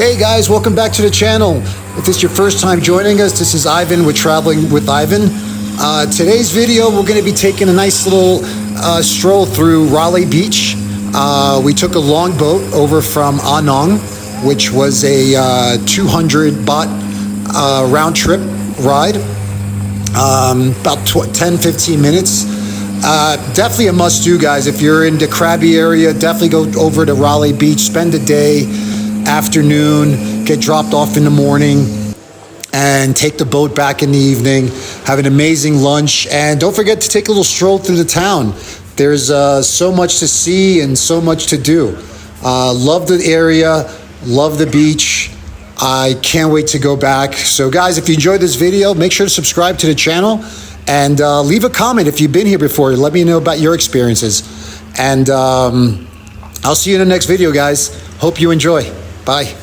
Hey guys, welcome back to the channel. If this is your first time joining us, this is Ivan with Traveling with Ivan. Today's video, we're going to be taking a nice little stroll through Railay Beach. We took a long boat over from Anong, which was a 200 baht round trip ride, about 10-15 minutes. Definitely a must-do, guys. If you're in the Krabi area, definitely go over to Railay Beach, spend a day, afternoon, get dropped off in the morning, and take the boat back in the evening. Have an amazing lunch, and don't forget to take a little stroll through the town. There's so much to see and so much to do. Love the area, love the beach. I can't wait to go back. So guys, if you enjoyed this video, make sure to subscribe to the channel and leave a comment if you've been here before. Let me know about your experiences. And I'll see you in the next video, guys. Hope you enjoy. Bye.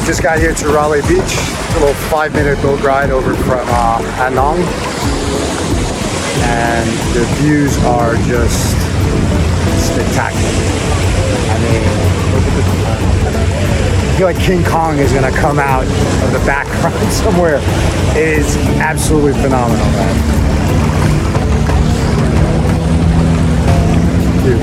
Just got here to Railay Beach. It's a little 5-minute boat ride over from Anong, and the views are just spectacular. I mean, look at I feel like King Kong is gonna come out of the background somewhere. It is absolutely phenomenal, man. Dude.